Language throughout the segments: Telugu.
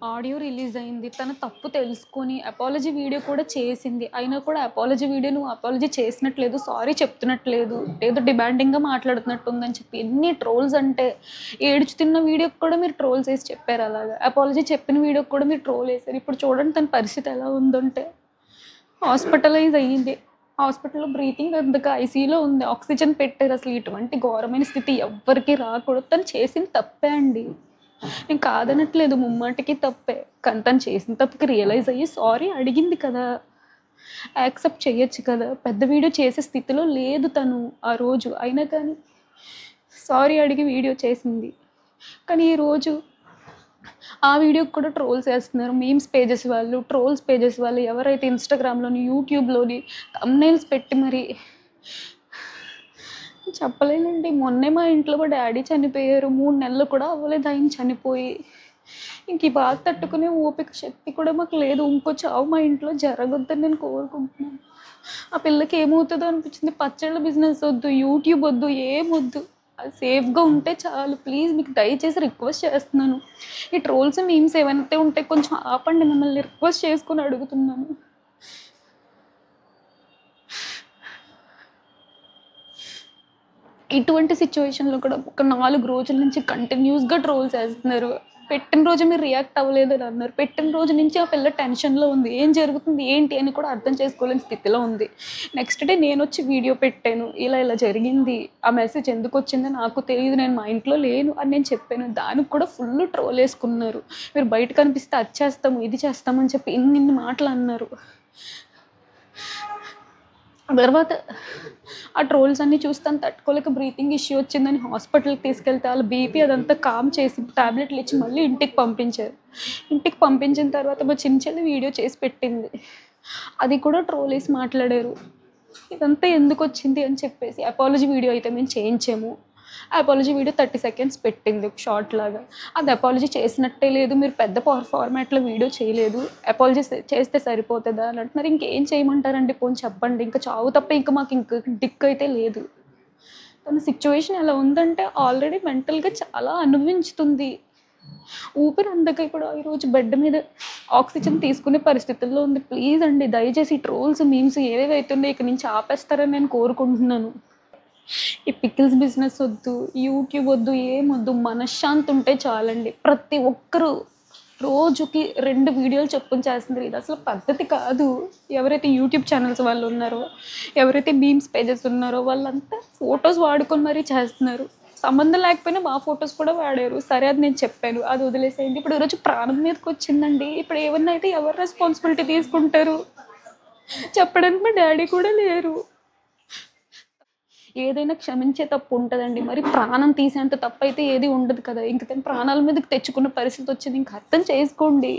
ఆడియో రిలీజ్ అయింది. తన తప్పు తెలుసుకొని అపాలజీ వీడియో కూడా చేసింది. అయినా కూడా అపాలజీ వీడియో నువ్వు అపాలజీ చేసినట్లేదు, సారీ చెప్తున్నట్లేదు, ఏదో డిమాండింగ్‌గా మాట్లాడుతున్నట్టుందని చెప్పి ఎన్ని ట్రోల్స్ అంటే, ఏడుచుతున్న వీడియోకి కూడా మీరు ట్రోల్స్ ఏసి చెప్పారు అలాగా. అపాలజీ చెప్పిన వీడియోకి కూడా మీరు ట్రోల్ ఏసారు. ఇప్పుడు చూడండి తన పరిస్థితి ఎలా ఉందంటే, హాస్పిటలైజ్ అయ్యింది. హాస్పిటల్‌లో బ్రీతింగ్ అందక ఐసీయూలో ఉంది. ఆక్సిజన్ పెట్టారు. అసలు ఇటువంటి ఘోరమైన స్థితి ఎవ్వరికీ రాకూడదు. తను చేసింది తప్పే అండి. నేను కాదనట్లేదు, ముమ్మాటికి తప్పే. కానీ తను చేసిన తప్పుకి రియలైజ్ అయ్యి సారీ అడిగింది కదా! యాక్సెప్ట్ చేయొచ్చు కదా! పెద్ద వీడియో చేసే స్థితిలో లేదు తను ఆ రోజు. అయినా కానీ సారీ అడిగి వీడియో చేసింది. కానీ ఈరోజు ఆ వీడియోకి కూడా ట్రోల్స్ వేస్తున్నారు. మీమ్స్ పేజెస్ వాళ్ళు, ట్రోల్స్ పేజెస్ వాళ్ళు, ఎవరైతే ఇన్‌స్టాగ్రామ్‌లోని, యూట్యూబ్‌లోని థంబ్‌నెయిల్స్ పెట్టి మరి చెప్పలేనండి. మొన్నే మా ఇంట్లో మా డ్యాడీ చనిపోయారు. 3 నెలలు కూడా అవ్వలేదు ఆయన చనిపోయి. ఇంక ఈ బాధ తట్టుకునే ఓపిక, శక్తి కూడా మాకు లేదు. ఇంకో చావు మా ఇంట్లో జరగొద్దని నేను కోరుకుంటున్నాను. ఆ పిల్లకి ఏమవుతుందో అనిపించింది. పచ్చళ్ళ బిజినెస్ వద్దు, యూట్యూబ్ వద్దు, ఏమొద్దు. అది సేఫ్‌గా ఉంటే చాలు. ప్లీజ్ మీకు దయచేసి రిక్వెస్ట్ చేస్తున్నాను. ఈ ట్రోల్స్, మీమ్స్ ఏవైతే ఉంటే కొంచెం ఆపండి. మిమ్మల్ని రిక్వెస్ట్ చేసుకొని అడుగుతున్నాను. ఇటువంటి సిచ్యువేషన్‌లో కూడా ఒక 4 రోజుల నుంచి కంటిన్యూస్‌గా ట్రోల్స్ ఏస్తున్నారు. పెట్టిన రోజు మీరు రియాక్ట్ అవ్వలేదని అన్నారు. పెట్టిన రోజు నుంచి ఆ పిల్ల టెన్షన్‌లో ఉంది. ఏం జరుగుతుంది, ఏంటి అని కూడా అర్థం చేసుకోలేని స్థితిలో ఉంది. నెక్స్ట్ డే నేనొచ్చి వీడియో పెట్టాను. ఇలా ఇలా జరిగింది. ఆ మెసేజ్ ఎందుకొచ్చిందో నాకు తెలీదు. నేను మా ఇంట్లో లేను అని నేను చెప్పాను. దానికి కూడా ఫుల్ ట్రోల్ ఏసుకున్నారు. మీరు బయట కనిపిస్తే అది చేస్తాము, ఇది చేస్తామని చెప్పి ఇన్నిన్ని మాటలు అన్నారు. తర్వాత ఆ ట్రోల్స్ అన్నీ చూసి తను తట్టుకోలేక బ్రీతింగ్ ఇష్యూ వచ్చిందని హాస్పిటల్‌కి తీసుకెళ్తే వాళ్ళు బీపీ అదంతా కామ్ చేసి టాబ్లెట్లు ఇచ్చి మళ్ళీ ఇంటికి పంపించారు. ఇంటికి పంపించిన తర్వాత మా చిన్న చెల్లి వీడియో చేసి పెట్టింది. అది కూడా ట్రోల్ ఏసి మాట్లాడారు. ఇదంతా ఎందుకొచ్చింది అని చెప్పేసి. అపాలజీ వీడియో అయితే మేము చేయించాము. అపాలజీ వీడియో 30 సెకండ్స్ పెట్టింది ఒక షార్ట్ లాగా. అది అపాలజీ చేసినట్టే లేదు. మీరు పెద్ద ఫార్మాట్‌లో వీడియో చేయలేదు. అపాలజీ చేస్తే సరిపోతదా అని అంటున్నారు. ఇంకేం చేయమంటారండి పోనీ చెప్పండి. ఇంక చావు తప్ప ఇంక మాకు ఇంక దిక్కయితే లేదు. తన సిచ్యువేషన్ ఎలా ఉందంటే ఆల్రెడీ మెంటల్‌గా చాలా అనుభవించుతుంది. ఊపిరి అందక ఇప్పుడు ఈరోజు బెడ్ మీద ఆక్సిజన్ తీసుకునే పరిస్థితుల్లో ఉంది. ప్లీజ్ అండి దయచేసి ఈ ట్రోల్స్, మీమ్స్ ఏవేవైతున్నాయో ఇక నుంచి ఆపేస్తారని నేను కోరుకుంటున్నాను. ఈ పికిల్స్ బిజినెస్ వద్దు, యూట్యూబ్ వద్దు, ఏమొద్దు. మనశ్శాంతి ఉంటే చాలండి. ప్రతి ఒక్కరు రోజుకి 2 వీడియోలు చొప్పున చేస్తున్నారు. ఇది అసలు పద్ధతి కాదు. ఎవరైతే యూట్యూబ్ ఛానల్స్ వాళ్ళు ఉన్నారో, ఎవరైతే మీమ్స్ పేజెస్ ఉన్నారో వాళ్ళంతా ఫోటోస్ వాడుకొని మరీ చేస్తున్నారు. సంబంధం లేకపోయినా మా ఫోటోస్ కూడా వాడారు. సరే అది నేను చెప్పాను. అది వదిలేసేయండి. ఇప్పుడు ఈరోజు ప్రాణం మీదకొచ్చిందండి. ఇప్పుడు ఏమన్నా అయితే ఎవరు రెస్పాన్సిబిలిటీ తీసుకుంటారు? చెప్పడానికి మా డ్యాడీ కూడా లేరు. ఏదైనా క్షమించే తప్పు ఉంటదండి. మరి ప్రాణం తీసేంత తప్పైతే ఏది ఉండదు కదా! ఇంక తను ప్రాణాల మీదకి తెచ్చుకున్న పరిస్థితి వచ్చింది. ఇంక అర్థం చేసుకోండి.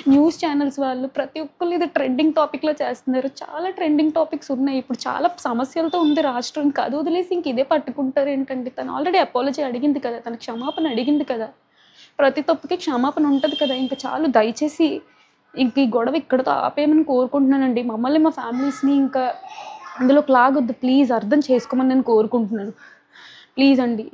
న్యూస్ ఛానల్స్ వాళ్ళు ప్రతి ఒక్కళ్ళు ఇది ట్రెండింగ్ టాపిక్‌లో చేస్తున్నారు. చాలా ట్రెండింగ్ టాపిక్స్ ఉన్నాయి. ఇప్పుడు చాలా సమస్యలతో ఉంది రాష్ట్రం. ఇంక అది వదిలేసి ఇంక ఇదే పట్టుకుంటారేంటండి? తను ఆల్రెడీ అపాలజీ అడిగింది కదా! తను క్షమాపణ అడిగింది కదా! ప్రతి తప్పుకి క్షమాపణ ఉంటది కదా! ఇంక చాలు దయచేసి ఇంక ఈ గొడవ ఇక్కడితో ఆపేయమని కోరుకుంటున్నానండి. మమ్మల్ని, మా ఫ్యామిలీస్‌ని ఇంకా అందులోకి లాగొద్దు. ప్లీజ్ అర్థం చేసుకోమని నేను కోరుకుంటున్నాను. ప్లీజ్ అండి.